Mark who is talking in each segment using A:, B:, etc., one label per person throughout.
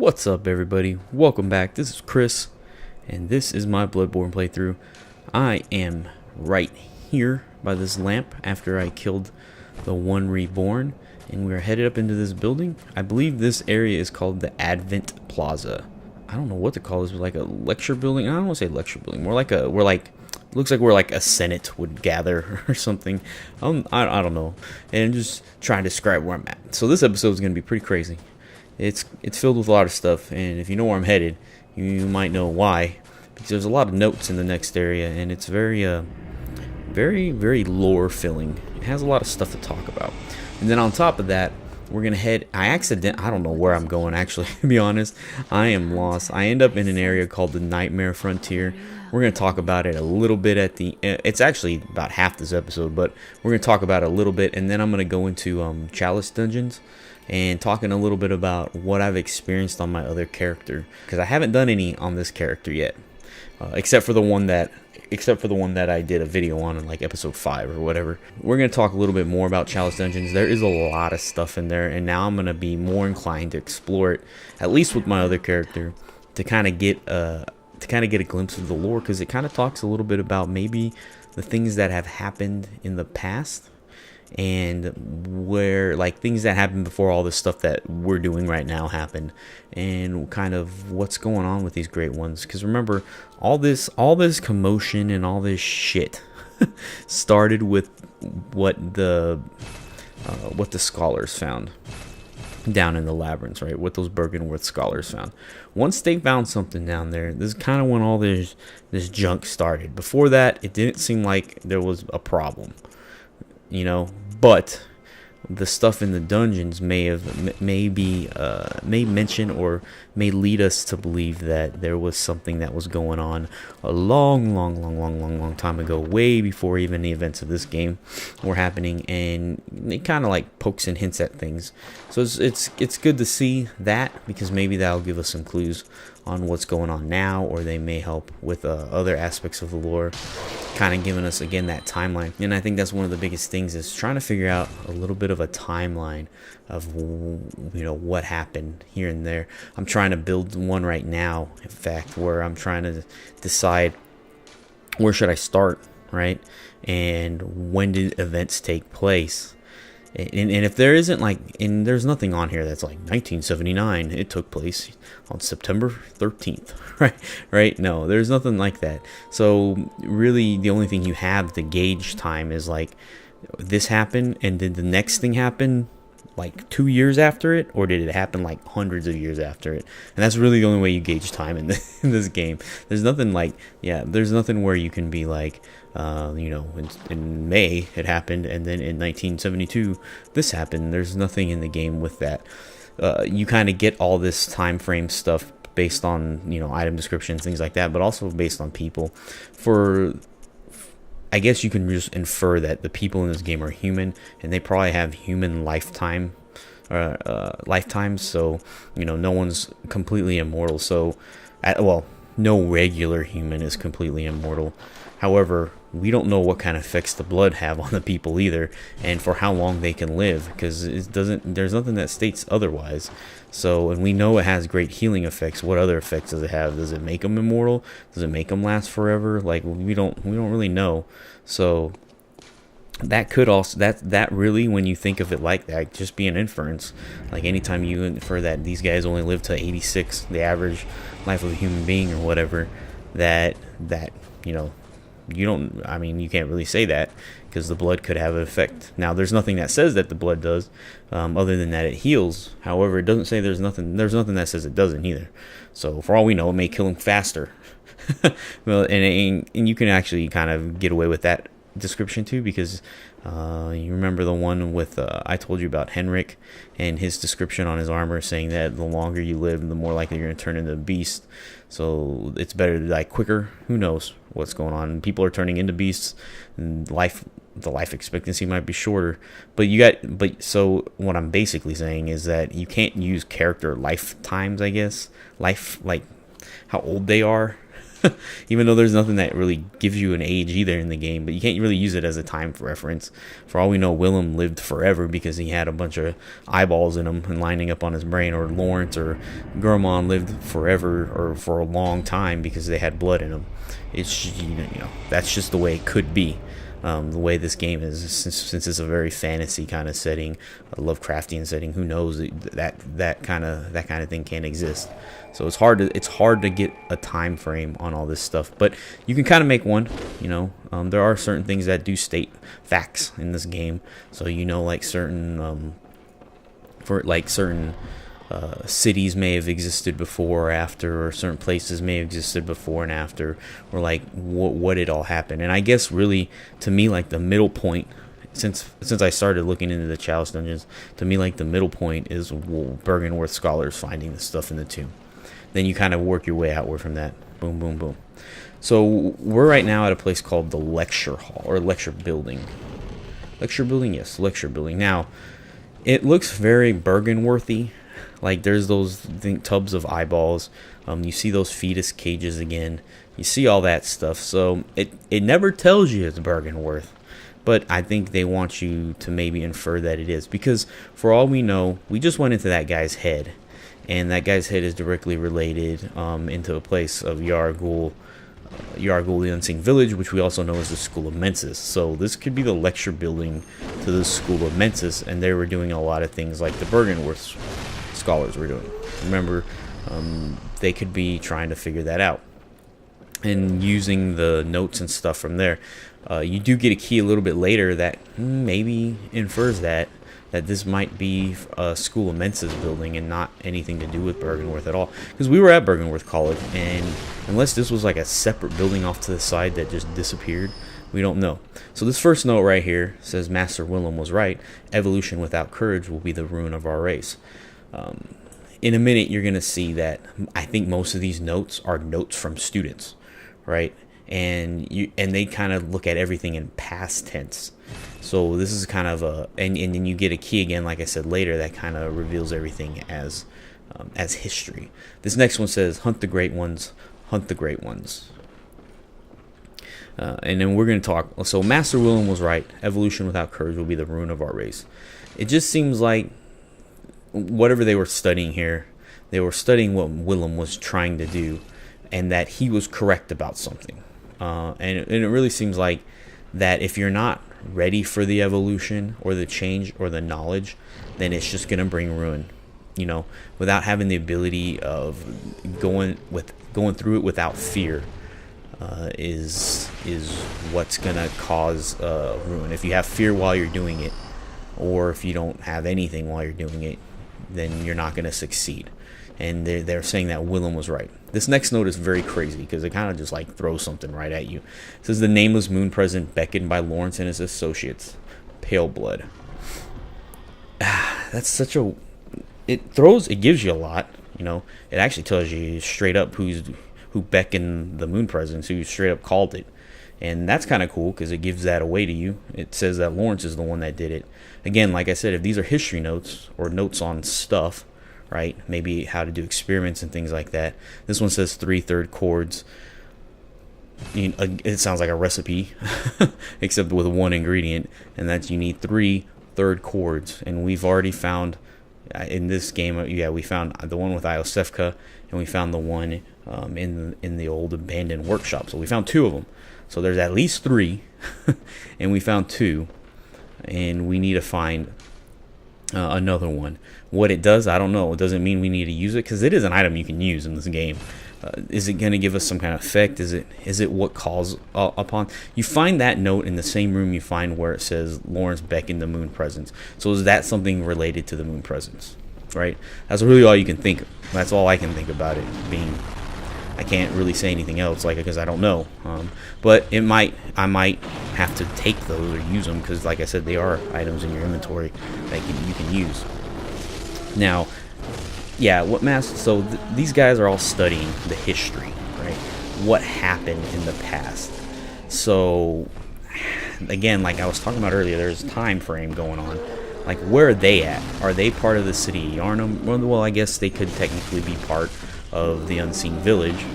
A: What's up, everybody? Welcome back. This is Chris, and this is my Bloodborne playthrough. I am right here by this lamp after I killed the one reborn, and we are headed up into this building. I believe this area is called the Advent Plaza. I don't know what to call this, like a lecture building. I don't want to say lecture building. Looks like we're like a senate would gather or something. I don't know. And just trying to describe where I'm at. So this episode is going to be pretty crazy. It's filled with a lot of stuff, and if you know where I'm headed, you might know why. Because there's a lot of notes in the next area, and it's very very lore filling. It has a lot of stuff to talk about. And then on top of that, we're gonna head. I don't know where I'm going actually. To be honest, I am lost. I end up in an area called the Nightmare Frontier. We're gonna talk about it a little bit at the. It's actually about half this episode, but we're gonna talk about it a little bit, and then I'm gonna go into Chalice dungeons and talking a little bit about what I've experienced on my other character, because I haven't done any on this character yet, except for the one that I did a video on in like episode 5 or whatever. We're going to talk a little bit more about Chalice Dungeons. There is a lot of stuff in there, and now I'm going to be more inclined to explore it, at least with my other character, to kind of get a glimpse of the lore, because it kind of talks a little bit about maybe the things that have happened in the past, and where like things that happened before all this stuff that we're doing right now happened, and kind of what's going on with these great ones. Because remember, all this commotion and all this shit started with what the scholars found down in the labyrinths, right? What those Bergenworth scholars found. Once they found something down there, this is kind of when all this junk started. Before that, it didn't seem like there was a problem, you know, but the stuff in the dungeons may mention or may lead us to believe that there was something that was going on a long time ago, way before even the events of this game were happening, and it kind of like pokes and hints at things. So it's good to see that, because maybe that'll give us some clues on what's going on now, or they may help with other aspects of the lore, kind of giving us again that timeline. And I think that's one of the biggest things, is trying to figure out a little bit of a timeline of, you know, what happened here and there. I'm trying to build one right now, in fact, where I'm trying to decide where should I start, right, and when did events take place. And if there isn't and there's nothing on here that's like 1979, it took place on September 13th, right? No, there's nothing like that. So really, the only thing you have to gauge time is like, this happened, and did the next thing happen like 2 years after it, or did it happen like hundreds of years after it? And that's really the only way you gauge time in this game. There's nothing there's nothing where you can be like, you know, in May it happened, and then in 1972 this happened. There's nothing in the game with that. You kind of get all this time frame stuff based on, you know, item descriptions, things like that, but also based on people. I guess you can just infer that the people in this game are human, and they probably have human lifetimes. So, you know, no one's completely immortal. So, no regular human is completely immortal. However, we don't know what kind of effects the blood have on the people either, and for how long they can live, because there's nothing that states otherwise. So, and we know it has great healing effects. What other effects does it have? Does it make them immortal? Does it make them last forever? Like, we don't really know. So that could also, that really, when you think of it like that, just be an inference. Like, anytime you infer that these guys only live to 86, the average life of a human being or whatever, that you know, you can't really say that, because the blood could have an effect. Now, there's nothing that says that the blood does, other than that it heals. However, it doesn't say there's nothing that says it doesn't either. So for all we know, it may kill him faster. Well, and you can actually kind of get away with that description too, because you remember the one with I told you about Henrik and his description on his armor, saying that the longer you live, the more likely you're going to turn into a beast. So it's better to die quicker. Who knows what's going on? People are turning into beasts, and the life expectancy might be shorter. So what I'm basically saying is that you can't use character lifetimes, I guess, like how old they are, Even though there's nothing that really gives you an age either in the game, but you can't really use it as a time reference. For all we know, Willem lived forever because he had a bunch of eyeballs in him and lining up on his brain, or Lawrence or Gurmon lived forever or for a long time because they had blood in them. It's, you know, that's just the way it could be. The way this game is, since it's a very fantasy kind of setting, a Lovecraftian setting, who knows that kind of thing can't exist. So it's hard to get a time frame on all this stuff, but you can kind of make one. You know, there are certain things that do state facts in this game, so you know, like certain cities may have existed before or after, or certain places may have existed before and after, or like what it all happened. And I guess really, to me, like the middle point, since I started looking into the Chalice dungeons, to me, like the middle point is Byrgenwerth scholars finding the stuff in the tomb. Then you kind of work your way outward from that. Boom, boom, boom. So we're right now at a place called the lecture hall, or lecture building. Lecture building, yes, lecture building. Now, it looks very Byrgenworthy. Like there's those tubs of eyeballs. You see those fetus cages again. You see all that stuff. So it never tells you it's Byrgenwerth, but I think they want you to maybe infer that it is, because for all we know, we just went into that guy's head, and that guy's head is directly related into a place of Yargul, the Unseen Village, which we also know as the School of Mensis. So this could be the lecture building to the School of Mensis, and they were doing a lot of things like the Byrgenwerth scholars were doing. Remember, they could be trying to figure that out and using the notes and stuff from there. You do get a key a little bit later that maybe infers that this might be a School of Mensis building and not anything to do with Byrgenwerth at all, because we were at Byrgenwerth College, and unless this was like a separate building off to the side that just disappeared, we don't know. So this first note right here says, Master Willem was right, evolution without courage will be the ruin of our race. In a minute, you're going to see that I think most of these notes are notes from students, right? And they kind of look at everything in past tense. So this is kind of and then you get a key again, like I said later, that kind of reveals everything as history. This next one says, hunt the great ones, hunt the great ones. And then we're going to talk. So Master Willem was right. Evolution without courage will be the ruin of our race. It just seems like whatever they were studying here, they were studying what Willem was trying to do, and that he was correct about something. And it really seems like that if you're not ready for the evolution or the change or the knowledge, then it's just going to bring ruin. You know, without having the ability of going through it without fear, is what's going to cause ruin. If you have fear while you're doing it, or if you don't have anything while you're doing it, then you're not going to succeed. And they're saying that Willem was right. This next note is very crazy because it kind of just like throws something right at you. It says the nameless moon present beckoned by Lawrence and his associates. Pale blood. That's such a... It gives you a lot, you know. It actually tells you straight up who beckoned the moon presence, who straight up called it. And that's kind of cool because it gives that away to you. It says that Lawrence is the one that did it. Again, like I said, if these are history notes or notes on stuff, right, maybe how to do experiments and things like that. This one says 3 third chords. You know, it sounds like a recipe, except with one ingredient, and that's you need 3 third chords. And we've already found in this game, we found the one with Iosefka, and we found the one in the old abandoned workshop. So we found 2 of them. So there's at least 3, and we found 2, and we need to find another one. What it does, I don't know. It doesn't mean we need to use it, because it is an item you can use in this game. Is it going to give us some kind of effect? Is it what calls upon? You find that note in the same room you find where it says Lawrence beckoned the moon presence. So is that something related to the moon presence? Right? That's really all you can think. That's all I can think about it being. I can't really say anything else, like, because I don't know. But I might have to take those or use them, because, like I said, they are items in your inventory that you can use. Now, yeah, so these guys are all studying the history, right? What happened in the past. So, again, like I was talking about earlier, there's a time frame going on. Like, where are they at? Are they part of the city of Yharnam? Well, I guess they could technically be part of the Unseen Village,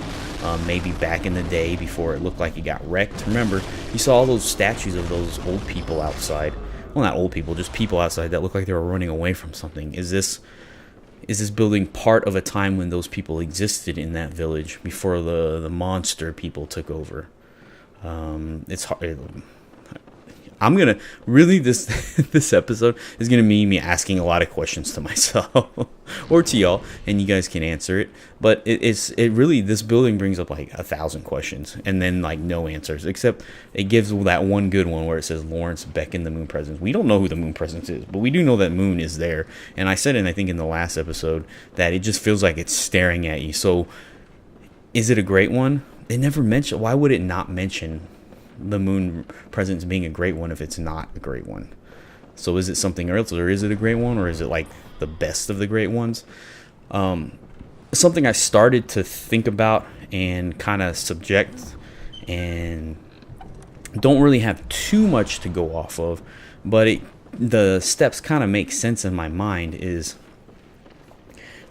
A: maybe back in the day before it looked like it got wrecked. Remember, you saw all those statues of those old people outside. Well, not old people, just people outside that looked like they were running away from something. Is this building part of a time when those people existed in that village before the monster people took over? It's hard. I'm gonna really this episode is gonna be me asking a lot of questions to myself or to y'all, and you guys can answer it. But it really, this building brings up like 1,000 questions and then like no answers, except it gives that one good one where it says Lawrence Beckon the Moon Presence. We don't know who the Moon Presence is, but we do know that Moon is there. And I said, and I think in the last episode, that it just feels like it's staring at you. So is it a great one? They never mention. Why would it not mention the Moon Presence being a great one if it's not a great one? So is it something else, or is it a great one, or is it like the best of the great ones? Something I started to think about and kind of subject, and don't really have too much to go off of, but the steps kind of make sense in my mind. Is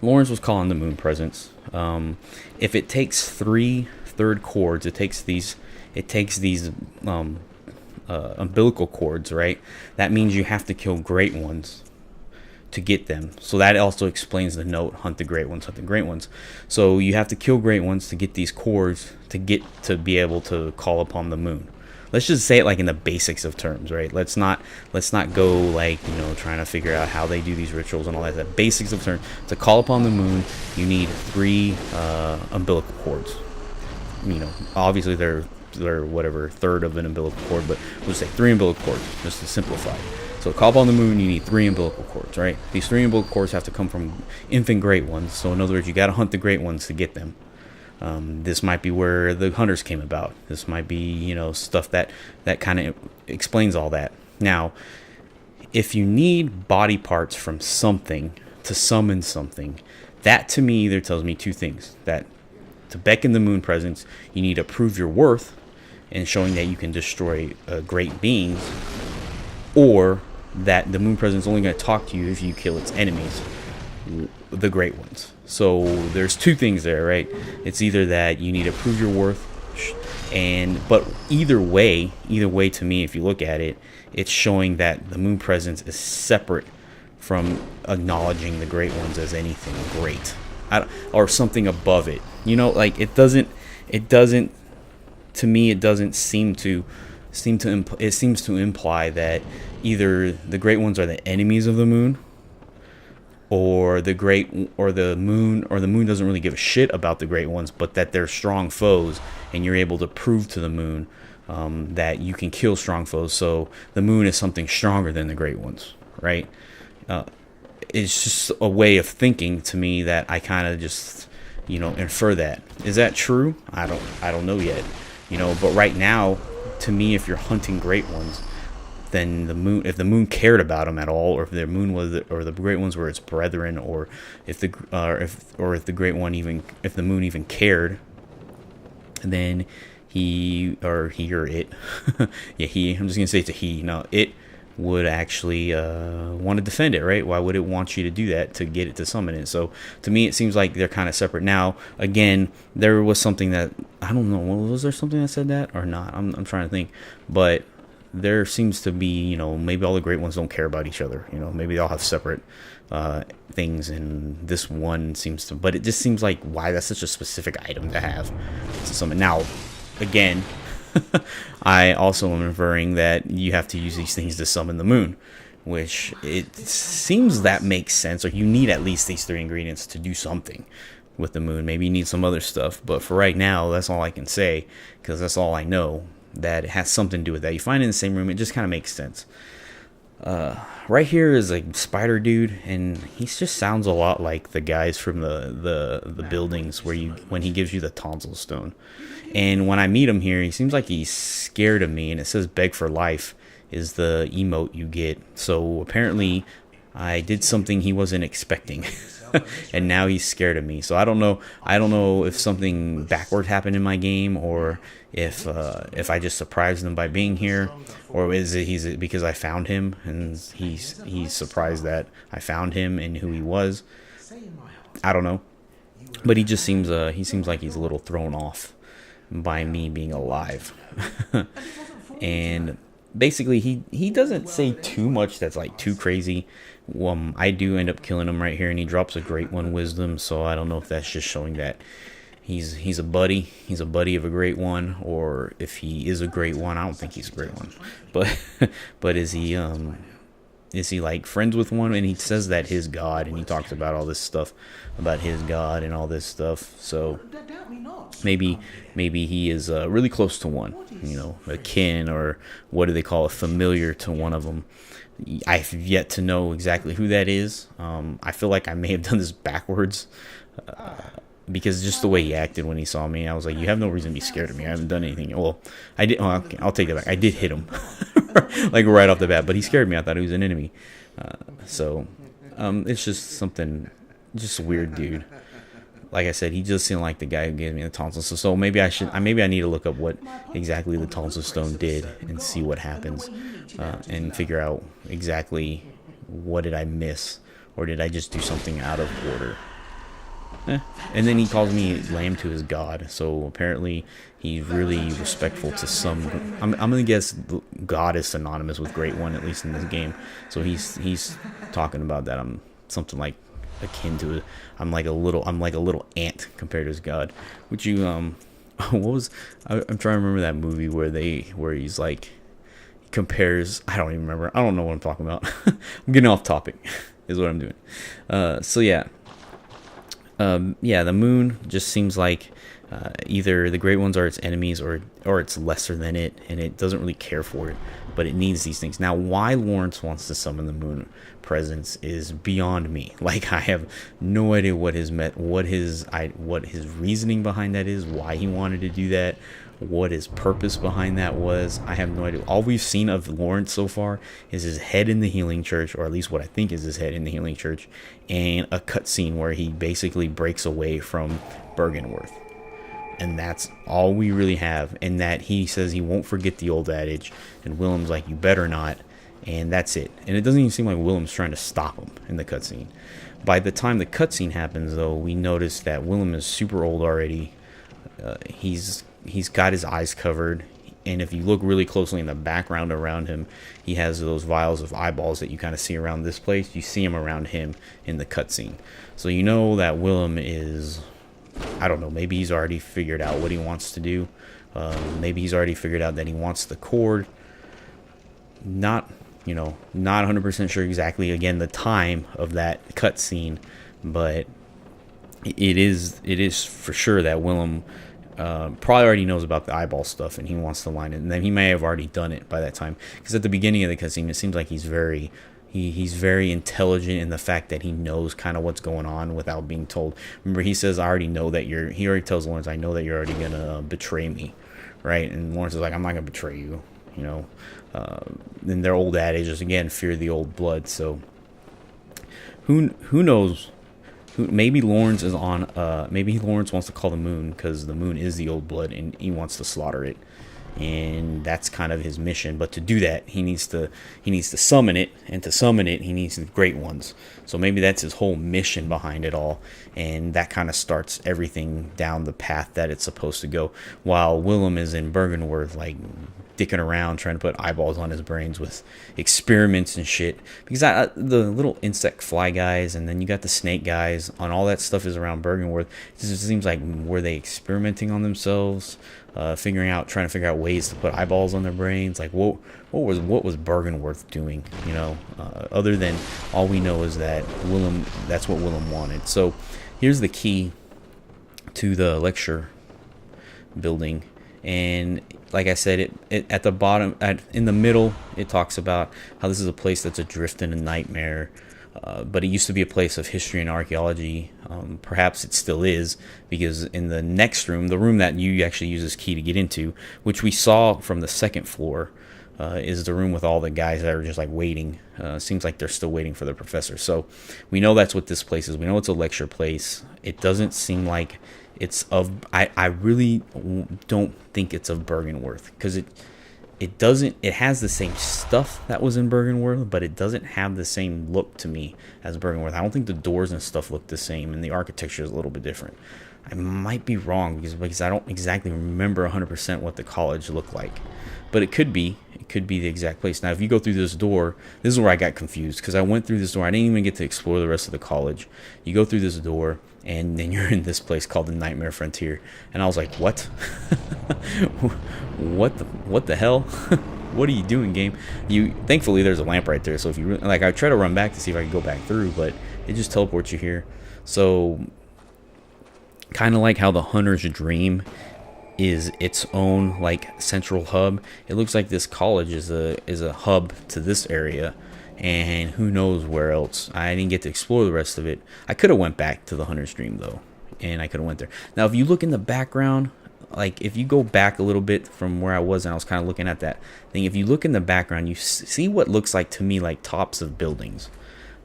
A: Lawrence was calling the Moon Presence. If it takes 3 third chords, it takes these umbilical cords, right? That means you have to kill great ones to get them. So that also explains the note, hunt the great ones, hunt the great ones. So you have to kill great ones to get these cords to be able to call upon the moon. Let's just say it like in the basics of terms, right? Let's not go like, trying to figure out how they do these rituals and all that. The basics of terms. To call upon the moon, you need 3 umbilical cords. Obviously they're whatever third of an umbilical cord, but we'll just say 3 umbilical cords just to simplify. So to call upon the moon, you need 3 umbilical cords, right? These 3 umbilical cords have to come from infant great ones. So in other words, you got to hunt the great ones to get them. This might be where the hunters came about. This might be stuff that kind of explains all that. Now, if you need body parts from something to summon something, that to me either tells me 2 things: that to beckon the Moon Presence, you need to prove your worth and showing that you can destroy great beings, or that the Moon Presence is only going to talk to you if you kill its enemies, the great ones. So there's 2 things there, right? It's either that you need to prove your worth, but either way to me, if you look at it, it's showing that the Moon Presence is separate from acknowledging the great ones as anything great, or something above it. It doesn't. To me, it doesn't seem to. It seems to imply that either the great ones are the enemies of the moon, or the moon doesn't really give a shit about the great ones, but that they're strong foes, and you're able to prove to the moon that you can kill strong foes. So the moon is something stronger than the great ones, right? It's just a way of thinking to me that I kind of just infer that. Is that true? I don't know yet. But right now, to me, if you're hunting great ones, then if the moon cared about them at all, or if the moon was, or the great ones were its brethren, or if the moon even cared, then he or it, yeah, I'm just gonna say it's a he. No, it would actually want to defend it, right? Why would it want you to do that to get it to summon it? So to me, it seems like they're kind of separate. Now, again, there was something that I don't know. Was there something that said that or not? I'm trying to think, but there seems to be, maybe all the great ones don't care about each other. Maybe they all have separate things, and this one seems to. But it just seems like, why that's such a specific item to have to summon. Now, again, I also am inferring that you have to use these things to summon the moon, which it seems that makes sense. Or you need at least these 3 ingredients to do something with the moon. Maybe you need some other stuff, but for right now, that's all I can say, because that's all I know, that it has something to do with that. You find it in the same room, it just kind of makes sense. Right here is a spider dude, and he just sounds a lot like the guys from the buildings when he gives you the tonsil stone. And when I meet him here, he seems like he's scared of me, and it says beg for life is the emote you get. So apparently I did something he wasn't expecting. And now he's scared of me. So I don't know if something backward happened in my game, or if I just surprised him by being here, or is it because I found him and he's surprised that I found him and who he was. I don't know. But he seems like he's a little thrown off by me being alive. And basically he doesn't say too much that's like too crazy. I do end up killing him right here, and he drops a great one wisdom, so I don't know if that's just showing that he's a buddy. He's a buddy of a great one, or if he is a great one. I don't think he's a great one. But but is he like friends with one? And he says that his god, and he talks about all this stuff about his god and all this stuff. So maybe he is really close to one, a kin, or what do they call, a familiar to one of them. I've yet to know exactly who that is. I feel like I may have done this backwards, because just the way he acted when he saw me, I was like, you have no reason to be scared of me. I haven't done anything. Well, I did. Oh, okay, I'll take that back. I did hit him, like right off the bat, but he scared me. I thought he was an enemy. So it's just something, just a weird dude. Like I said, he just seemed like the guy who gave me the tonsil. So maybe maybe I need to look up what exactly the tonsil stone did and see what happens, and figure out exactly what did I miss, or did I just do something out of order. And then he calls me lamb to his god. So apparently he's really respectful to some. I'm gonna guess God is synonymous with great one, at least in this game. So he's talking about that I'm something like akin to it. I'm like a little ant compared to his god. Which you what was, I'm trying to remember that movie where he's like, he compares, I don't even remember. I don't know what I'm talking about. I'm getting off topic is what I'm doing. So yeah. The moon just seems like either the great ones are its enemies, or it's lesser than it, and it doesn't really care for it, but it needs these things. Now, why Lawrence wants to summon the moon presence is beyond me. Like, I have no idea what his reasoning behind that is, why he wanted to do that, what his purpose behind that was. I have no idea. All we've seen of Lawrence so far is his head in the healing church, or at least what I think is his head in the healing church, and a cutscene where he basically breaks away from Bergenworth. And that's all we really have. And that he says he won't forget the old adage, and Willem's like, you better not. And that's it. And it doesn't even seem like Willem's trying to stop him in the cutscene. By the time the cutscene happens, though, we notice that Willem is super old already. He's got his eyes covered, and if you look really closely in the background around him, he has those vials of eyeballs that you kind of see around this place. You see him around him in the cutscene. So you know that Willem is, I don't know, maybe he's already figured out what he wants to do. Maybe he's already figured out that he wants the cord. Not 100% sure exactly, again, the time of that cutscene, but it is for sure that Willem probably already knows about the eyeball stuff, and he wants to line it. And then he may have already done it by that time, because at the beginning of the cutscene, it seems like he's very intelligent in the fact that he knows kind of what's going on without being told. Remember, he says, I already know that he already tells Lawrence, I know that you're already gonna betray me, right? And Lawrence is like, I'm not gonna betray you, Then their old adage is, again, fear the old blood. So who knows? Maybe Lawrence is on. Maybe Lawrence wants to call the moon because the moon is the old blood, and he wants to slaughter it, and that's kind of his mission. But to do that, he needs to summon it, and to summon it, he needs the great ones. So maybe that's his whole mission behind it all, and that kind of starts everything down the path that it's supposed to go. While Willem is in Bergenworth, like, dicking around trying to put eyeballs on his brains with experiments and shit, because the little insect fly guys, and then you got the snake guys, and all that stuff is around Bergenworth. It just seems like, were they experimenting on themselves, trying to figure out ways to put eyeballs on their brains? Like, what was Bergenworth doing, other than all we know is that that's what Willem wanted. So here's the key to the lecture building. And like I said, it at the bottom, in the middle, it talks about how this is a place that's adrift in a nightmare. But it used to be a place of history and archaeology. Perhaps it still is, because in the next room, the room that you actually use as key to get into, which we saw from the second floor, is the room with all the guys that are just like waiting. Seems like they're still waiting for the professor. So we know that's what this place is. We know it's a lecture place. It doesn't seem like it's of, I really don't think it's of Bergenworth, because it has the same stuff that was in Bergenworth, but it doesn't have the same look to me as Bergenworth. I don't think the doors and stuff look the same, and the architecture is a little bit different. I might be wrong because I don't exactly remember 100% what the college looked like, but it could be the exact place. Now if you go through this door, this is where I got confused, because I went through this door, I didn't even get to explore the rest of the college. You go through this door and then you're in this place called the Nightmare Frontier, and I was like, what? what the hell? What are you doing, game? Thankfully there's a lamp right there, so if you like, I try to run back to see if I can go back through, but it just teleports you here. So kind of like how the Hunter's Dream is its own like central hub, it looks like this college is a hub to this area, and who knows where else. I didn't get to explore the rest of it. I could have went back to the Hunter's Dream though, and I could have went there. Now if you look in the background, like if you go back a little bit from where I was, and I was kind of looking at that thing, if you look in the background, you see what looks like to me like tops of buildings.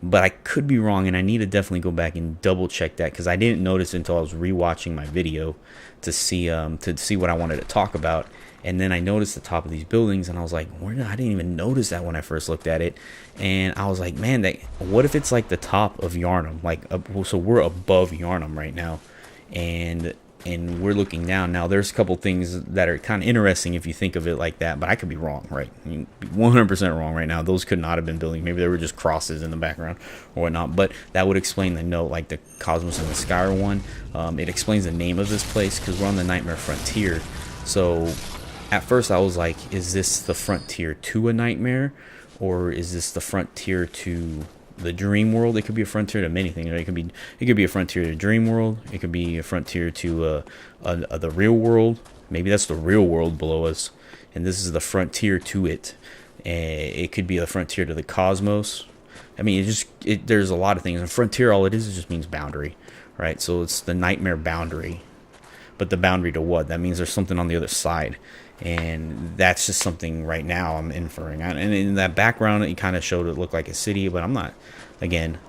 A: But I could be wrong, and I need to definitely go back and double check that, because I didn't notice until I was rewatching my video to see what I wanted to talk about. And then I noticed the top of these buildings, and I was like, I didn't even notice that when I first looked at it. And I was like, man, what if it's like the top of Yharnam? Like, so we're above Yharnam right now, and we're looking down. Now there's a couple things that are kind of interesting if you think of it like that, but I could be wrong, right? I mean, 100% wrong right now. Those could not have been buildings. Maybe they were just crosses in the background or whatnot, but that would explain the note, like the Cosmos and the Skyr one. It explains the name of this place because we're on the Nightmare Frontier. So at first I was like, is this the frontier to a nightmare, or is this the frontier to the dream world? It could be a frontier to many things. Right? It could be a frontier to dream world. It could be a frontier to the real world. Maybe that's the real world below us, and this is the frontier to it. It could be a frontier to the cosmos. I mean, there's a lot of things. And frontier, all it just means boundary, right? So it's the nightmare boundary, but the boundary to what? That means there's something on the other side. And that's just something right now I'm inferring. And in that background, it kind of showed it looked like a city, but I'm not, again,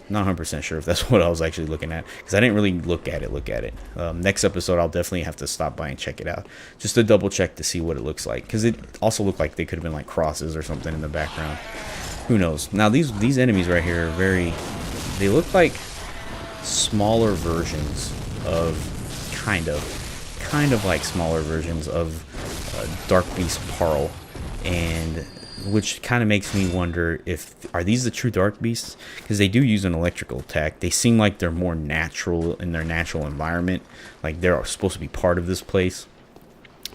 A: not 100% sure if that's what I was actually looking at, because I didn't really look at it. Next episode, I'll definitely have to stop by and check it out, just to double check to see what it looks like, because it also looked like they could have been like crosses or something in the background. Who knows? Now these enemies right here are they look like smaller versions of kind of like smaller versions of Dark Beast Parl, and which kind of makes me wonder, are these the true Dark Beasts? Because they do use an electrical attack. They seem like they're more natural in their natural environment, like they're supposed to be part of this place.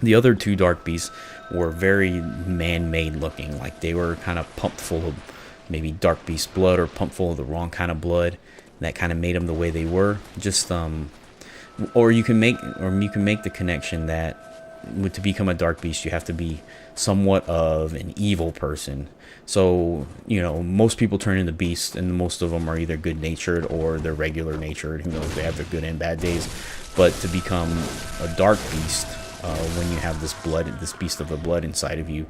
A: The other two Dark Beasts were very man-made looking, like they were kind of pumped full of maybe Dark Beast blood, or pumped full of the wrong kind of blood, and that kind of made them the way they were. Just or you can make the connection that to become a Dark Beast, you have to be somewhat of an evil person. So, most people turn into beasts, and most of them are either good-natured or they're regular-natured. Who knows? They have their good and bad days. But to become a Dark Beast, when you have this beast of the blood inside of you,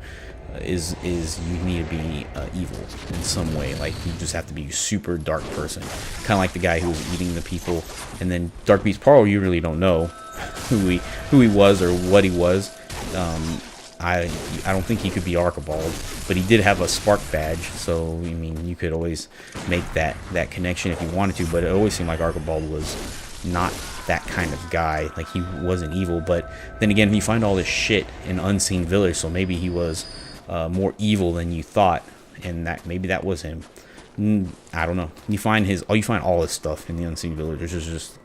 A: is you need to be evil in some way. Like, you just have to be a super dark person, kind of like the guy who was eating the people. And then Dark Beast Parl, you really don't know who he was or what he was. I don't think he could be Archibald, but he did have a spark badge, so I mean, you could always make that connection if you wanted to. But it always seemed like Archibald was not that kind of guy. Like, he wasn't evil, but then again, you find all this shit in Unseen Village, so maybe he was more evil than you thought, and maybe that was him. I don't know. You find all his stuff in the Unseen Village, which is just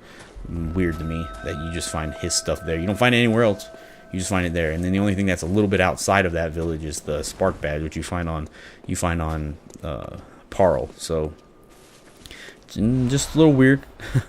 A: weird to me that you just find his stuff there. You don't find it anywhere else. You just find it there. And then the only thing that's a little bit outside of that village is the spark badge, which you find on Parl. So just a little weird.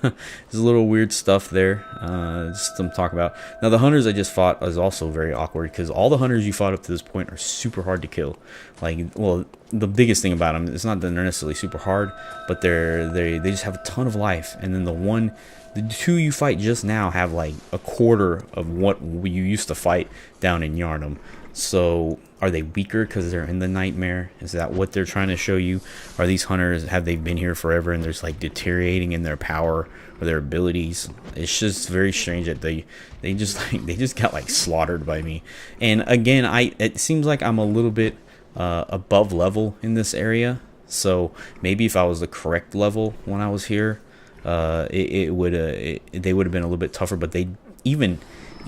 A: There's a little weird stuff there. Just some talk about. Now the hunters I just fought is also very awkward, because all the hunters you fought up to this point are super hard to kill. Like, well, the biggest thing about them, it's not that they're necessarily super hard, but they just have a ton of life. And then the two you fight just now have like a quarter of what you used to fight down in Yharnam. So are they weaker because they're in the nightmare? Is that what they're trying to show you? Are these hunters, have they been here forever and there's like deteriorating in their power or their abilities? It's just very strange that they just got like slaughtered by me. And again, it seems like I'm a little bit above level in this area. So maybe if I was the correct level when I was here, they would have been a little bit tougher. But they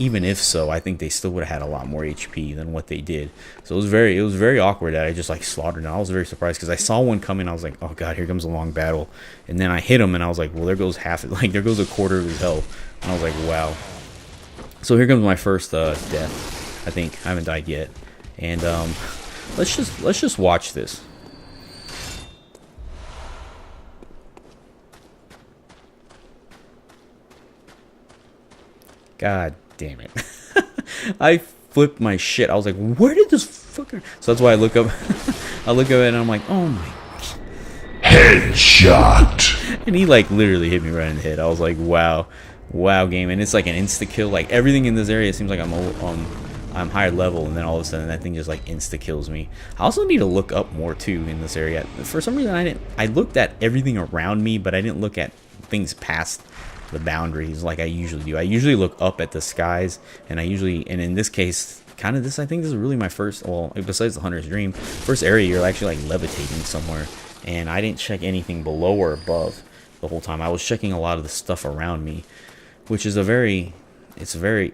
A: even if so, I think they still would have had a lot more HP than what they did. So it was very awkward that I just like slaughtered them. I was very surprised because I saw one coming. I was like, oh god, here comes a long battle. And then I hit him, and I was like, well, there goes there goes a quarter of his health. And I was like, wow. So here comes my first death. I think I haven't died yet. And let's just watch this. God damn it. I flipped my shit. I was like, where did this fucker... So that's why I look up I look up and I'm like, oh my...
B: Headshot.
A: And he like literally hit me right in the head. I was like, wow game. And it's like an insta kill. Like everything in this area seems like I'm higher level, and then all of a sudden that thing just like insta kills me. I also need to look up more too in this area. For some reason I looked at everything around me, but I didn't look at things past the boundaries like I usually do. I usually look up at the skies, and and in this case, kind of I think this is really my first, well, besides the Hunter's Dream, first area you're actually like levitating somewhere, and I didn't check anything below or above the whole time. I was checking a lot of the stuff around me, which is a very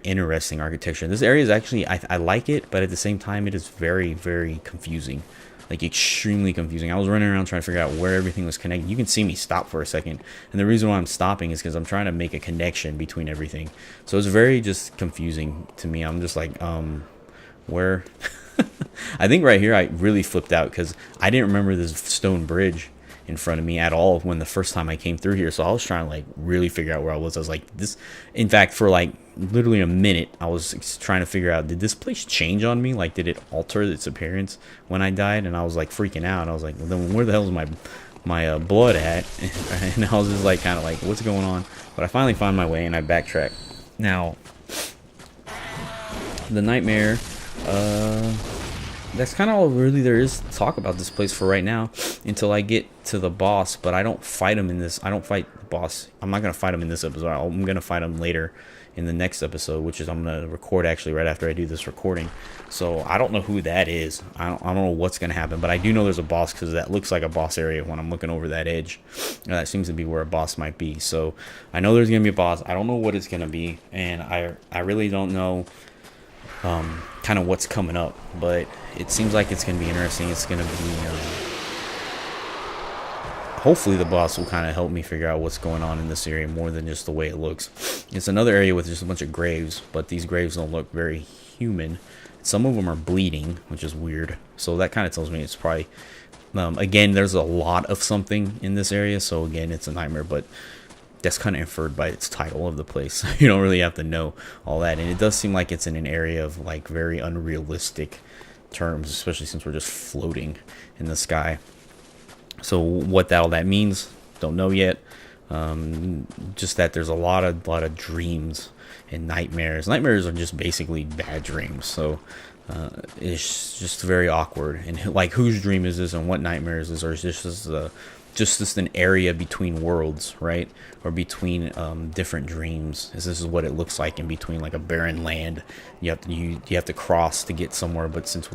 A: interesting architecture. This area is actually, I like it, but at the same time it is very confusing. Like extremely confusing. I was running around trying to figure out where everything was connected. You can see me stop for a second, and the reason why I'm stopping is because I'm trying to make a connection between everything. So it's very just confusing to me. I'm just like, where? I think right here I really flipped out because I didn't remember this stone bridge in front of me at all when the first time I came through here. So I was trying to like really figure out where I was. I was like, this, in fact, for like literally a minute, I was trying to figure out, did this place change on me? Like, did it alter its appearance when I died? And I was like freaking out. I was like, well, then where the hell is my blood at? And I was just like, kind of like, what's going on? But I finally found my way and I backtracked. Now, the nightmare, that's kind of all really there is to talk about this place for right now until I get to the boss. But I don't fight him in this. I don't fight the boss. I'm not going to fight him in this episode. I'm going to fight him later in the next episode, which is I'm going to record actually right after I do this recording. So I don't know who that is. I don't know what's going to happen, but I do know there's a boss because that looks like a boss area when I'm looking over that edge. That seems to be where a boss might be. So I know there's going to be a boss. I don't know what it's going to be, and I really don't know kind of what's coming up, but it seems like it's going to be interesting. It's going to be hopefully the boss will kind of help me figure out what's going on in this area more than just the way it looks. It's another area with just a bunch of graves, but these graves don't look very human. Some of them are bleeding, which is weird, so that kind of tells me it's probably again, there's a lot of something in this area, so again, it's a nightmare, but that's kind of inferred by its title of the place. You don't really have to know all that, and it does seem like it's in an area of like very unrealistic terms, especially since we're just floating in the sky. So what all that means, don't know yet. Just that there's a lot of dreams and nightmares. Nightmares are just basically bad dreams, so it's just very awkward. And like, whose dream is this, and what nightmare is this, or is this just an area between worlds, right? Or between different dreams. This is what it looks like in between, like a barren land. You have to cross to get somewhere. But since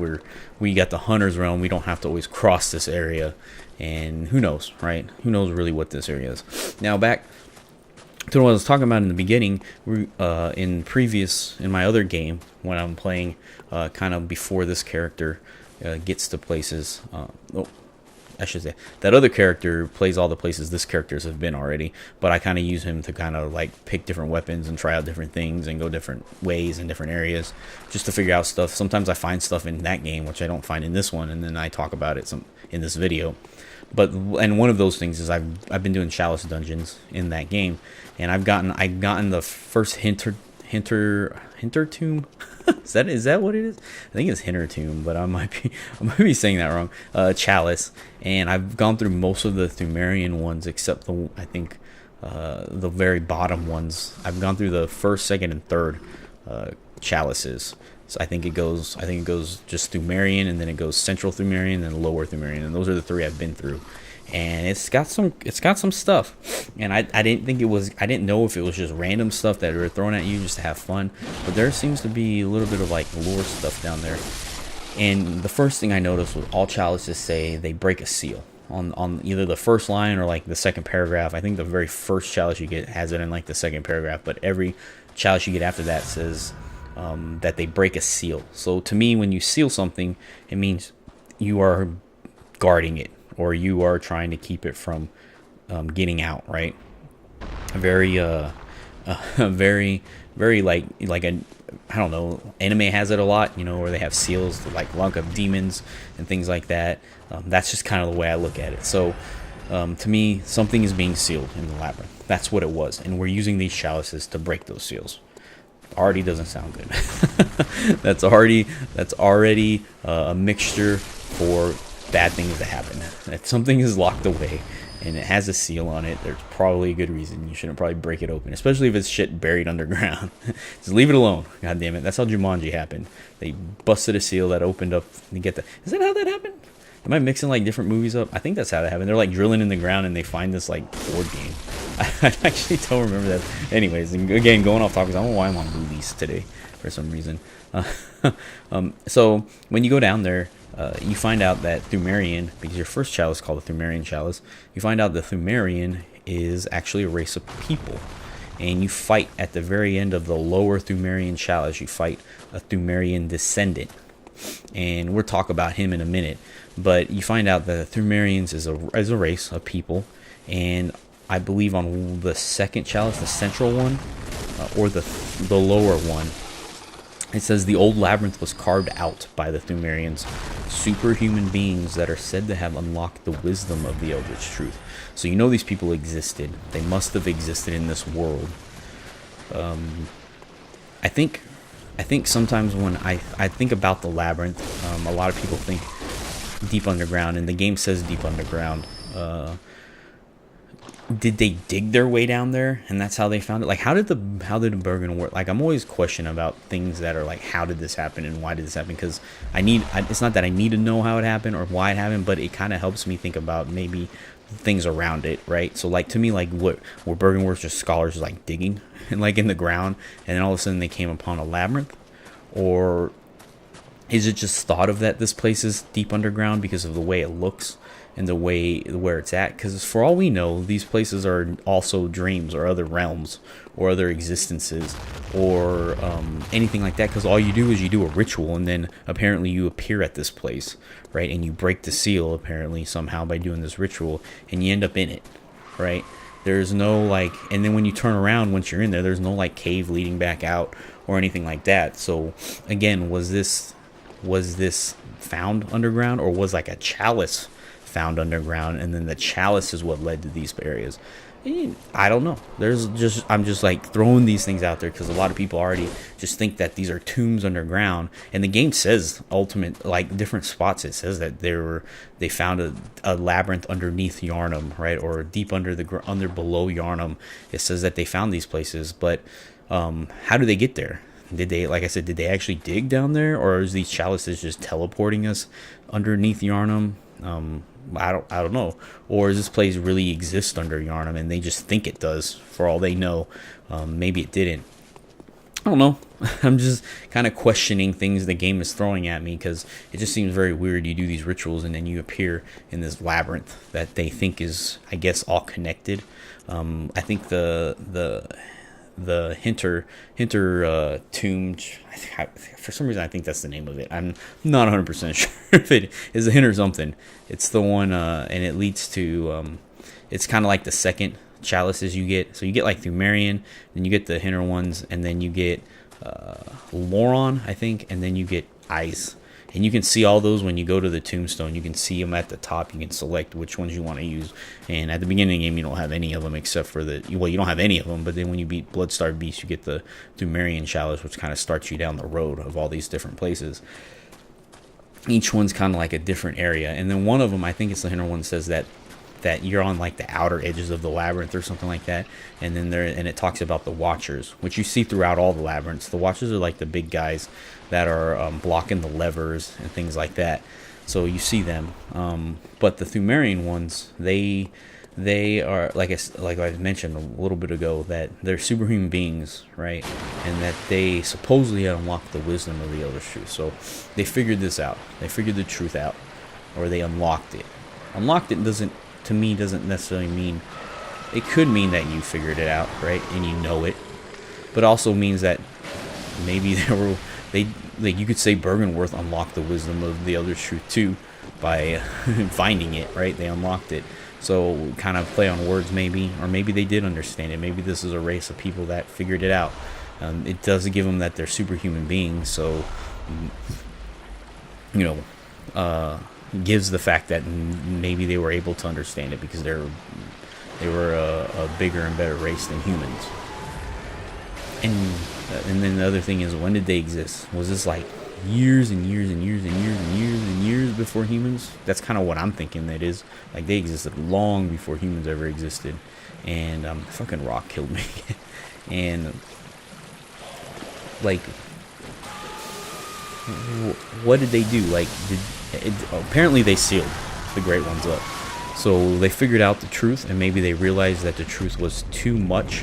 A: we got the Hunter's Realm, we don't have to always cross this area. And who knows, right? Who knows really what this area is? Now back to what I was talking about in the beginning. In my other game, when I'm playing, kind of before this character gets to places. I should say that other character plays all the places this characters have been already, but I kind of use him to kind of like pick different weapons and try out different things and go different ways in different areas just to figure out stuff. Sometimes I find stuff in that game which I don't find in this one, and then I talk about it in this video. And one of those things is I've been doing chalice dungeons in that game, and I've gotten the first Hinter tomb. Is that what it is? I think it's Hinter tomb, but I might be saying that wrong. Chalice, and I've gone through most of the Thumerian ones except the very bottom ones. I've gone through the first, second, and third chalices. So I think it goes just Thumerian, and then it goes Central Thumerian, and then Lower Thumerian, and those are the three I've been through. And it's got some stuff, and I didn't know if it was just random stuff that were thrown at you just to have fun, but there seems to be a little bit of like lore stuff down there. And the first thing I noticed was all chalices say they break a seal on either the first line or like the second paragraph. I think the very first chalice you get has it in like the second paragraph, but every chalice you get after that says that they break a seal. So to me, when you seal something, it means you are guarding it, or you are trying to keep it from getting out, right? Very very like a, I don't know, anime has it a lot, where they have seals like lunk of demons and things like that. That's just kind of the way I look at it. So to me, something is being sealed in the labyrinth. That's what it was, and we're using these chalices to break those seals. Already doesn't sound good. that's already a mixture for bad things to happen. If something is locked away and it has a seal on it, there's probably a good reason you shouldn't probably break it open, especially if it's shit buried underground. Just leave it alone. God damn it. That's how Jumanji happened. They busted a seal that opened up to get the... Is that how that happened? Am I mixing like different movies up? I think that's how that happened. They're like drilling in the ground and they find this like board game. I actually don't remember that. Anyways, again, going off topic, I don't know why I'm on movies today for some reason. So when you go down there, you find out that Thumerian, because your first chalice is called the Thumerian chalice, you find out the Thumerian is actually a race of people. And you fight at the very end of the Lower Thumerian chalice, you fight a Thumerian descendant. And we'll talk about him in a minute. But you find out that Thumerians is a race of people. And I believe on the second chalice, the central one, or the lower one, it says the old labyrinth was carved out by the Thumerians, superhuman beings that are said to have unlocked the wisdom of the Eldritch Truth. So you know these people existed. They must have existed in this world. I think sometimes when I think about the labyrinth, a lot of people think deep underground, and the game says deep underground. Did they dig their way down there and that's how they found it? Like, how did the Bergen work? Like, I'm always questioning about things that are like, how did this happen and why did this happen? Because it's not that I need to know how it happened or why it happened, but it kind of helps me think about maybe things around it, right? So like, to me, like were Bergen works just scholars like digging and like in the ground, and then all of a sudden they came upon a labyrinth? Or is it just thought of that this place is deep underground because of the way it looks and the way where it's at? Because for all we know, these places are also dreams or other realms or other existences or anything like that. Because all you do is you do a ritual, and then apparently you appear at this place, right? And you break the seal apparently somehow by doing this ritual, and you end up in it, right? There's no like, and then when you turn around once you're in there, there's no like cave leading back out or anything like that. So again, was this found underground, or was like a chalice found underground, and then the chalice is what led to these areas? I don't know. I'm just like throwing these things out there because a lot of people already just think that these are tombs underground, and the game says ultimate, like different spots, it says that they found a labyrinth underneath Yharnam, right, or deep under below Yharnam. It says that they found these places, but how do they get there? Did they, like I said, did they actually dig down there, or is these chalices just teleporting us underneath Yharnam? I don't know. Or does this place really exist under Yharnam and they just think it does for all they know? Maybe it didn't. I don't know. I'm just kind of questioning things the game is throwing at me, because it just seems very weird. You do these rituals and then you appear in this labyrinth that they think is, I guess, all connected. I think the Hinter tomb, for some reason I think that's the name of it. I'm not 100% sure if it is a hint or something. It's the one, and it leads to, it's kind of like the second chalices you get. So you get like Thumerian, then you get the Hinter ones, and then you get Loron, I think, and then you get Eyes. And you can see all those when you go to the tombstone. You can see them at the top. You can select which ones you want to use. And at the beginning of the game, you don't have any of them except for you don't have any of them. But then when you beat Bloodstarved Beast, you get the Thumerian Chalice, which kind of starts you down the road of all these different places. Each one's kind of like a different area. And then one of them, I think it's the Hinter one, says that that you're on like the outer edges of the labyrinth or something like that, and then it talks about the Watchers, which you see throughout all the labyrinths. The Watchers are like the big guys that are blocking the levers and things like that. So you see them, but the Thumerian ones, they are like I mentioned a little bit ago, that they're superhuman beings, right? And that they supposedly unlocked the wisdom of the Elder's truth. So they figured this out. They figured the truth out, or they unlocked it. Unlocked it doesn't necessarily mean. It could mean that you figured it out, right, and you know it, but also means that maybe you could say Bergenworth unlocked the wisdom of the Elder's truth too by finding it, right? They unlocked it. So kind of play on words maybe, or maybe they did understand it. Maybe this is a race of people that figured it out. It does give them that they're superhuman beings, so gives the fact that maybe they were able to understand it because they were a bigger and better race than humans. And then the other thing is, when did they exist? Was this like years and years and years and years and years and years before humans? That's kind of what I'm thinking that is. Like, they existed long before humans ever existed. And fucking rock killed me. And like, what did they do? Like, apparently they sealed the Great Ones up. So they figured out the truth, and maybe they realized that the truth was too much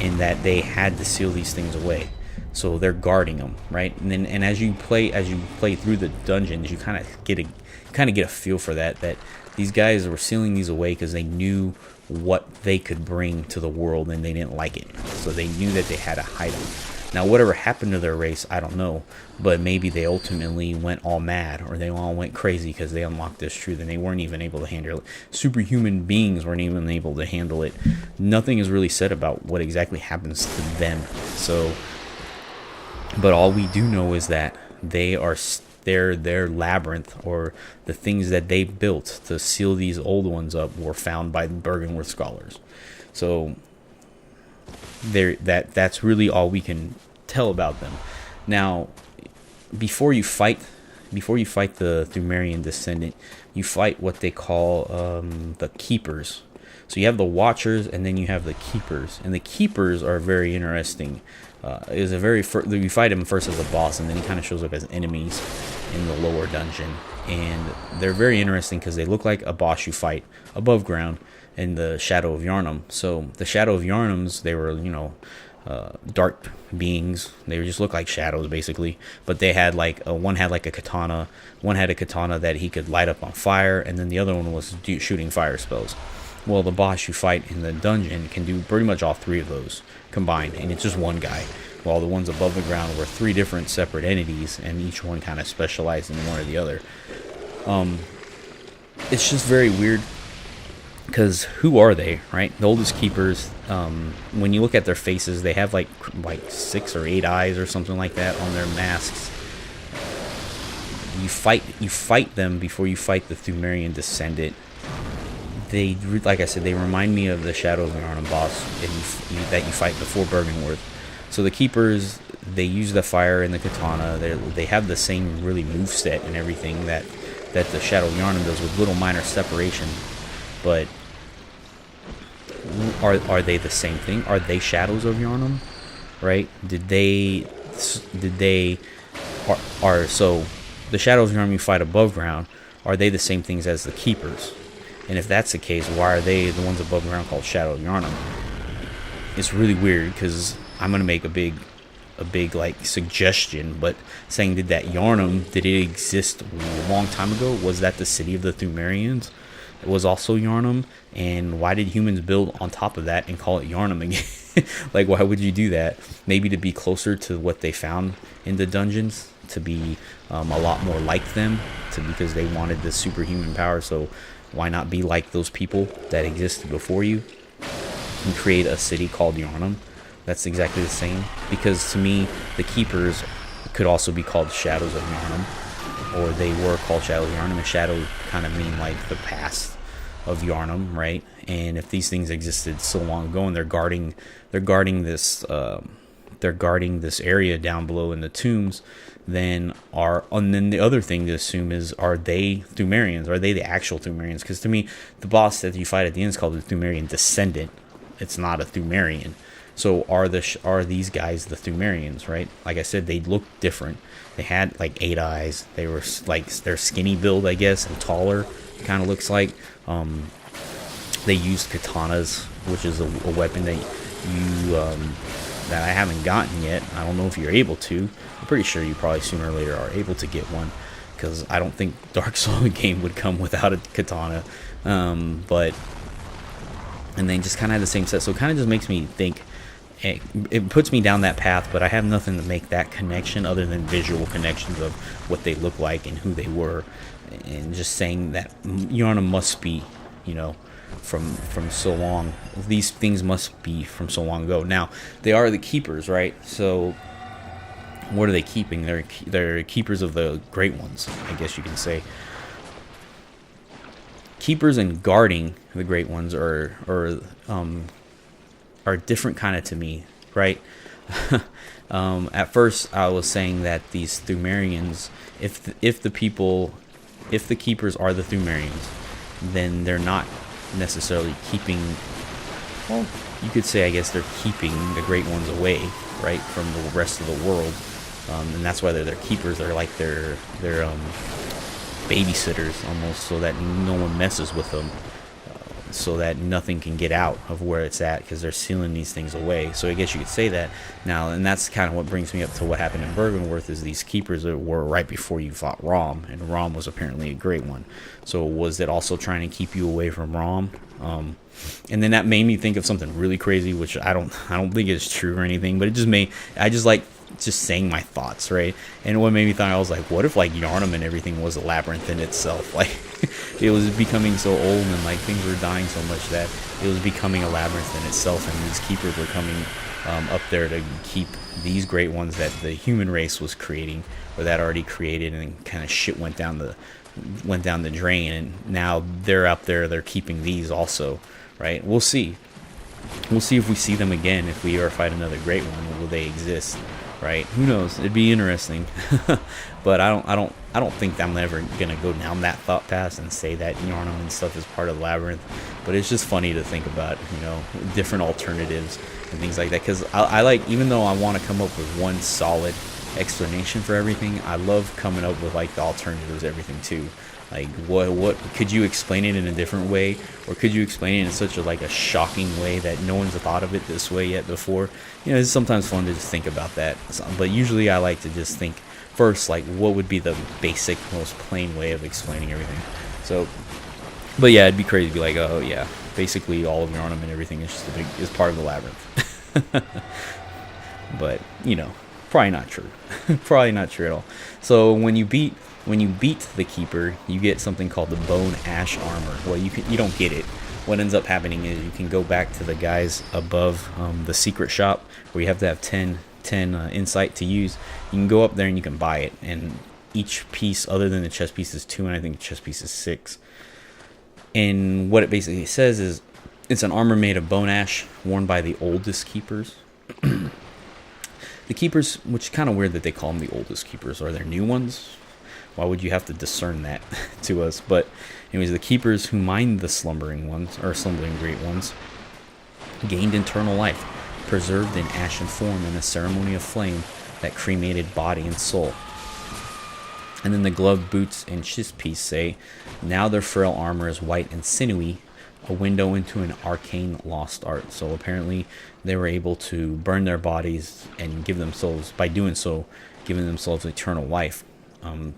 A: and that they had to seal these things away. So they're guarding them, right? And as you play through the dungeons, you kind of get a feel for that these guys were sealing these away because they knew what they could bring to the world, and they didn't like it. So they knew that they had to hide them. Now, whatever happened to their race, I don't know, but maybe they ultimately went all mad, or they all went crazy because they unlocked this truth and they weren't even able to handle it. Superhuman beings weren't even able to handle it. Nothing is really said about what exactly happens to them. So, but all we do know is that their labyrinth, or the things that they built to seal these old ones up, were found by Bergenworth scholars. So that's really all we can tell about them. Now, before you fight the Thumerian descendant, you fight what they call the Keepers. So you have the Watchers, and then you have the Keepers, and the Keepers are very interesting. You fight him first as a boss, and then he kind of shows up as enemies in the lower dungeon, and they're very interesting because they look like a boss you fight above ground in the Shadow of Yharnam. So the Shadow of Yharnams, they were dark beings. They just look like shadows basically, but they had one had like a katana. One had a katana that he could light up on fire, and then the other one was shooting fire spells. Well, the boss you fight in the dungeon can do pretty much all three of those combined, and it's just one guy. While the ones above the ground were three different separate entities, and each one kind of specialized in one or the other. It's just very weird, because who are they, right? The oldest Keepers, when you look at their faces, they have like 6 or 8 eyes or something like that on their masks. You fight them before you fight the Thumerian descendant. They, like I said, they remind me of the Shadow of Yharnam boss that you fight before Bergenworth. So the Keepers, they use the fire and the katana. They have the same really moveset and everything that the Shadow of Yharnam does, with little minor separation. But are they the same thing? Are they Shadows of Yharnam? Right? So the Shadows of Yharnam you fight above ground, are they the same things as the Keepers? And if that's the case, why are they the ones above ground called Shadow of Yharnam? It's really weird, because I'm gonna make a big like suggestion, but saying, did it exist a long time ago? Was that the city of the Thumerians? It was also Yharnam, and why did humans build on top of that and call it Yharnam again? Like, why would you do that? Maybe to be closer to what they found in the dungeons, to be a lot more like them, because they wanted the superhuman power. So why not be like those people that existed before you and create a city called Yharnam? That's exactly the same, because to me, the Keepers could also be called Shadows of Yharnam, or they were called Shadows of Yharnam, and Shadow kind of mean like the past of Yharnam, right? And if these things existed so long ago, and they're guarding this they're guarding this area down below in the tombs, then the other thing to assume is, are they Thumerians? Are they the actual Thumerians? Because to me, the boss that you fight at the end is called the Thumerian Descendant. It's not a Thumerian. So are these guys the Thumerians, right? Like I said, they look different. They had like 8 eyes. They were like, they're skinny build, I guess, and taller. Kind of looks like. They used katanas, which is a weapon that that I haven't gotten yet. I don't know if you're able to. I'm pretty sure you probably sooner or later are able to get one, because I don't think Dark Souls game would come without a katana. But and they just kind of have the same set, so it kind of just makes me think. It puts me down that path, but I have nothing to make that connection other than visual connections of what they look like and who they were, and just saying that Yharnam must be, from so long. These things must be from so long ago. Now, they are the keepers, right? So, what are they keeping? They're keepers of the Great Ones, I guess you can say. Keepers and guarding the Great Ones are different kind of to me, right? At first, I was saying that these Thumerians, if the keepers are the Thumerians, then they're not necessarily keeping. Well, you could say, I guess, they're keeping the Great Ones away, right, from the rest of the world, and that's why they're their keepers. They're like their babysitters almost, so that no one messes with them. So that nothing can get out of where it's at, because they're sealing these things away. So I guess you could say that now, and that's kind of what brings me up to what happened in Bergenworth. Is these keepers that were right before you fought Rom, and Rom was apparently a great one. So was it also trying to keep you away from Rom? And then that made me think of something really crazy, which I don't think is true or anything, but I just like just saying my thoughts, right? And what made me think, I was like, what if like Yharnam and everything was a labyrinth in itself? Like it was becoming so old, and like things were dying so much that it was becoming a labyrinth in itself, and these keepers were coming up there to keep these Great Ones that the human race was creating, or that already created, and kind of shit went down the drain, and now they're up there, they're keeping these also, right? We'll see if we see them again. If we ever fight another Great One, will they exist? Right? Who knows? It'd be interesting. But I don't think I'm ever gonna go down that thought path and say that Yharnam and stuff is part of the labyrinth. But it's just funny to think about, different alternatives and things like that. Because I like, even though I want to come up with one solid explanation for everything, I love coming up with like the alternatives to everything too. Like what could you explain it in a different way, or could you explain it in such a shocking way that no one's thought of it this way yet before? It's sometimes fun to just think about that. But usually I like to just think first, like, what would be the basic, most plain way of explaining everything. So, but yeah, it'd be crazy to be like, oh yeah, basically all of Yharnam and everything is just is part of the labyrinth. But probably not true. Probably not true at all. So when you beat the keeper, you get something called the bone ash armor. Well, you don't get it. What ends up happening is you can go back to the guys above the secret shop, where you have to have 10 insight to use. You can go up there and you can buy it, and each piece other than the chest piece is 2, and I think the chest piece is 6. And what it basically says is it's an armor made of bone ash worn by the oldest keepers. The keepers, which is kind of weird that they call them the oldest keepers. Are there new ones? Why would you have to discern that to us? But anyways, the keepers who mined the slumbering Great Ones gained eternal life, preserved in ashen form in a ceremony of flame that cremated body and soul. And then the glove, boots, and chest piece say, now their frail armor is white and sinewy, a window into an arcane lost art. So apparently they were able to burn their bodies and by doing so, giving themselves eternal life.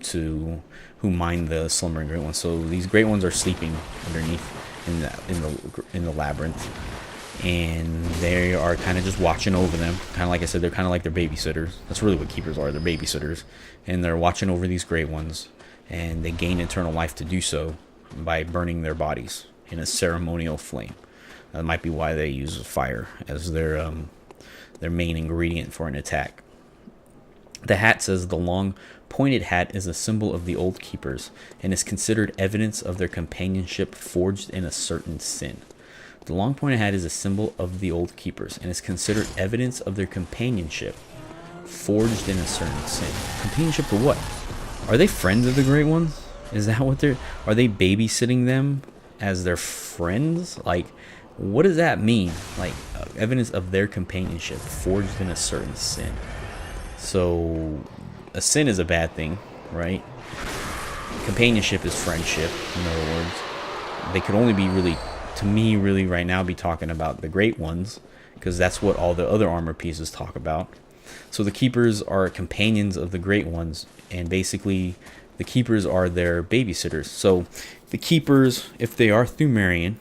A: To who mine the slumbering Great Ones. So these Great Ones are sleeping underneath in the labyrinth, and they are kind of just watching over them. Kind of like I said, they're kind of like their babysitters. That's really what keepers are. They're babysitters, and they're watching over these Great Ones, and they gain eternal life to do so by burning their bodies in a ceremonial flame. That might be why they use fire as their main ingredient for an attack. The hat says the long pointed hat is a symbol of the old keepers and is considered evidence of their companionship forged in a certain sin. The long pointed hat is a symbol of the old keepers and is considered evidence of their companionship, forged in a certain sin. Companionship to what? Are they friends of the Great Ones? Is that what they're... Are they babysitting them as their friends? Like, what does that mean? Like, evidence of their companionship, forged in a certain sin. So, a sin is a bad thing, right? Companionship is friendship, in other words. They could only be really, to me, really right now be talking about the Great Ones, because that's what all the other armor pieces talk about. So the Keepers are companions of the Great Ones, and basically the Keepers are their babysitters. So the Keepers, if they are Thumerian,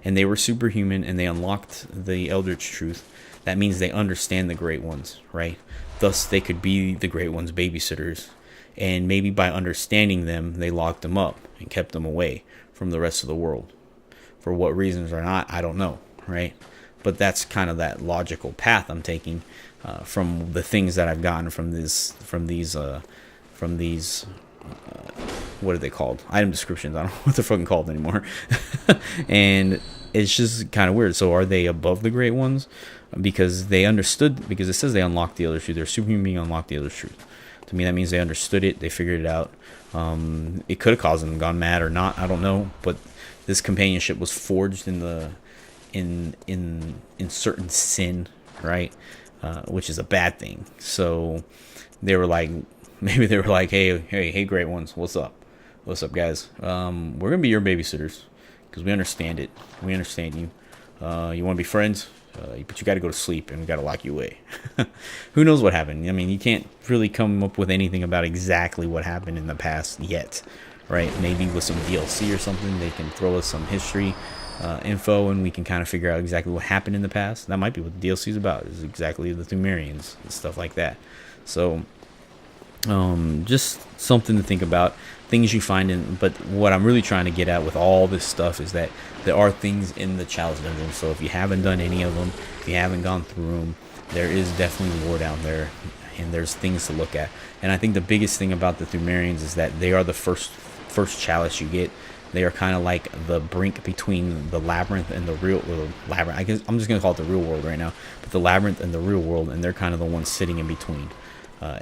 A: and they were superhuman, and they unlocked the Eldritch Truth, that means they understand the Great Ones, right? Thus, they could be the Great Ones' babysitters, and maybe by understanding them, they locked them up and kept them away from the rest of the world. For what reasons or not, I don't know, right? But that's kind of that logical path I'm taking from the things that I've gotten from these what are they called? Item descriptions. I don't know what they're fucking called anymore. And it's just kind of weird. So are they above the Great Ones? Because they understood, because it says they unlocked the Eldritch Truth. They're superhuman being unlocked the Eldritch Truth. To me, that means they understood it. They figured it out. It could have caused them gone mad or not. I don't know. But this companionship was forged in certain sin, right? Which is a bad thing. So they were like, maybe they were like, hey, Great Ones, what's up? What's up, guys? We're gonna be your babysitters because we understand it. We understand you. You want to be friends? But you got to go to sleep and we got to lock you away. Who knows what happened? I mean, you can't really come up with anything about exactly what happened in the past yet, right? Maybe with some DLC or something, they can throw us some history info and we can kind of figure out exactly what happened in the past. That might be what the DLC is about, is exactly the Thumerians and stuff like that. So, just something to think about. Things you find in, but what I'm really trying to get at with all this stuff is that there are things in the Chalice Dungeon. So if you haven't done any of them, if you haven't gone through them, there is definitely lore down there, and there's things to look at. And I think the biggest thing about the Thumerians is that they are the first chalice you get. They are kind of like the brink between the labyrinth and the real labyrinth. I guess I'm just gonna call it the real world right now, but the labyrinth and the real world, and they're kind of the ones sitting in between.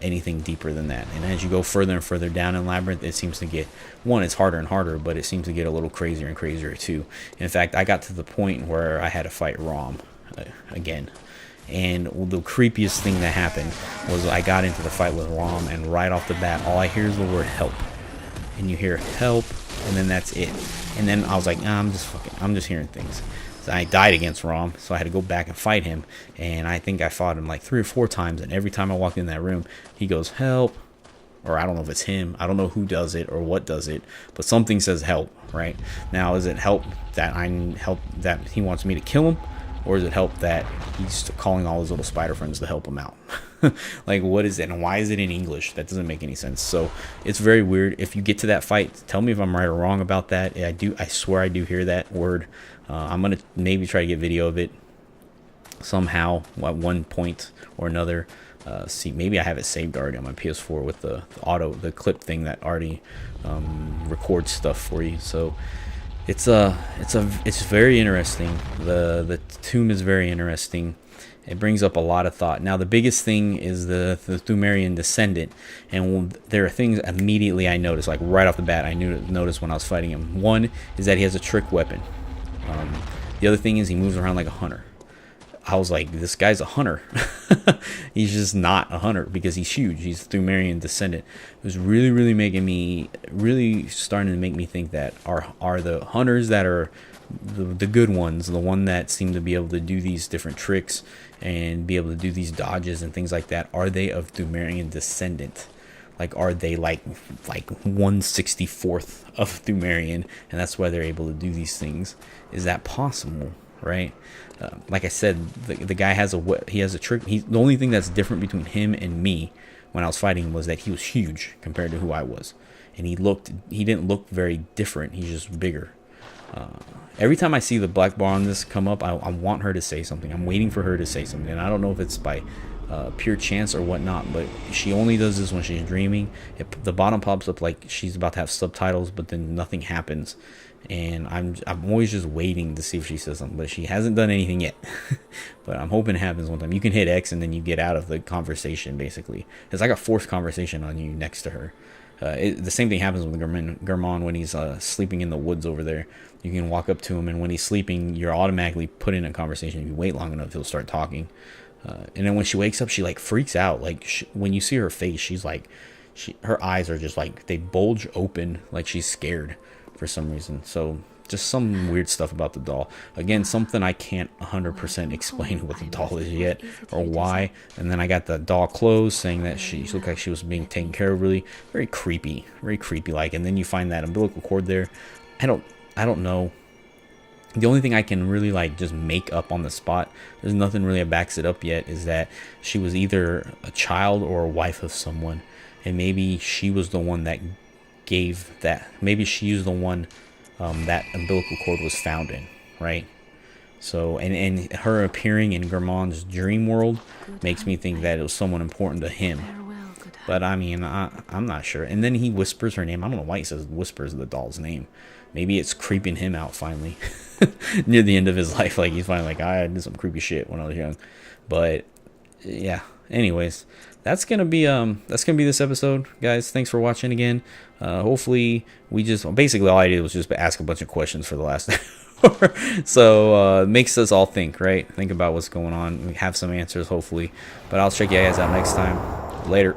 A: Anything deeper than that. And as you go further and further down in Labyrinth, it seems to get, one, it's harder and harder, but it seems to get a little crazier and crazier too. In fact, I got to the point where I had to fight Rom again. And the creepiest thing that happened was I got into the fight with Rom, and right off the bat, all I hear is the word help. And you hear help, and then that's it. And then I was like, nah, I'm just hearing things. So I died against Rom, so I had to go back and fight him. And I think I fought him like 3 or 4 times. And every time I walked in that room, he goes, help. Or I don't know if it's him. I don't know who does it or what does it. But something says help, right? Now, is it help that he wants me to kill him? Or is it help that he's calling all his little spider friends to help him out? Like, what is it? And why is it in English? That doesn't make any sense. So it's very weird. If you get to that fight, tell me if I'm right or wrong about that. I swear I do hear that word. I'm going to maybe try to get video of it somehow at one point or another. See, maybe I have it saved already on my PS4 with the clip thing that already records stuff for you. So it's very interesting. The tomb is very interesting. It brings up a lot of thought. Now, the biggest thing is the Thumerian descendant, and there are things immediately I noticed, like right off the bat, I noticed when I was fighting him. One is that he has a trick weapon. The other thing is he moves around like a hunter. I was like, this guy's a hunter. He's just not a hunter because he's huge. He's a Thumerian descendant. It was really starting to make me think that are the hunters that are the good ones, the one that seem to be able to do these different tricks and be able to do these dodges and things like that, are they of Thumerian descendant? Like, are they like 1/64th of Thumerian, and that's why they're able to do these things? Is that possible, right? Like I said, the guy has a trick. The only thing that's different between him and me when I was fighting him was that he was huge compared to who I was, and he didn't look very different. He's just bigger. Every time I see the Black Bar on this come up, I want her to say something. I'm waiting for her to say something, and I don't know if it's by pure chance or whatnot, but she only does this when she's dreaming. The bottom pops up like she's about to have subtitles, but then nothing happens, and I'm always just waiting to see if she says something, but she hasn't done anything yet. But I'm hoping it happens one time. You can hit X and then you get out of the conversation. Basically, it's like a forced conversation on you next to her. The same thing happens with Germon when he's sleeping in the woods over there. You can walk up to him, and when he's sleeping, you're automatically put in a conversation. If you wait long enough, he'll start talking. And then when she wakes up, she like freaks out. Like when you see her face, she's like, her eyes are just like they bulge open, like she's scared for some reason. So just some weird stuff about the doll. Again, something I can't 100% explain what the doll is yet or why. And then I got the doll clothes saying that she looked like she was being taken care of, really very creepy like. And then you find that umbilical cord there. I don't know. The only thing I can really like just make up on the spot, there's nothing really that backs it up yet, is that she was either a child or a wife of someone, and maybe she was the one that gave that. Maybe she was the one that umbilical cord was found in, right? So, and her appearing in Germon's dream world makes me think that it was someone important to him. But I mean, I'm not sure. And then he whispers her name. I don't know why he says whispers the doll's name. Maybe it's creeping him out finally. Near the end of his life, like he's finally like, I did some creepy shit when I was young. But yeah, anyways, that's gonna be this episode, guys. Thanks for watching again. Hopefully we just basically all I did was just ask a bunch of questions for the last hour. So makes us all think, right? Think about what's going on. We have some answers hopefully. But I'll check you guys out next time. Later.